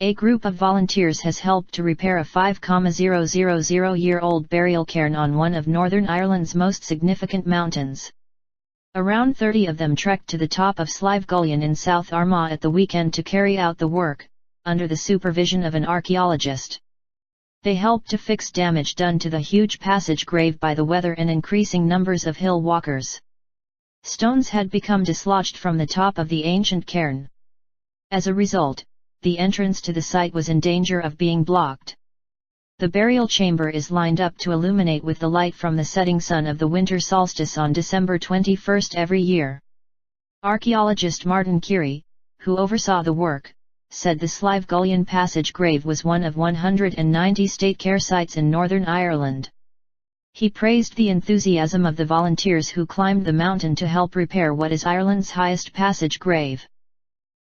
A group of volunteers has helped to repair a 5,000-year-old burial cairn on one of Northern Ireland's most significant mountains. Around 30 of them trekked to the top of Slieve Gullion in South Armagh at the weekend to carry out the work, under the supervision of an archaeologist. They helped to fix damage done to the huge passage grave by the weather and increasing numbers of hill walkers. Stones had become dislodged from the top of the ancient cairn. As a result, the entrance to the site was in danger of being blocked. The burial chamber is lined up to illuminate with the light from the setting sun of the winter solstice on December 21 every year. Archaeologist Martin Keary, who oversaw the work, said the Slieve Gullion passage grave was one of 190 state care sites in Northern Ireland. He praised the enthusiasm of the volunteers who climbed the mountain to help repair what is Ireland's highest passage grave.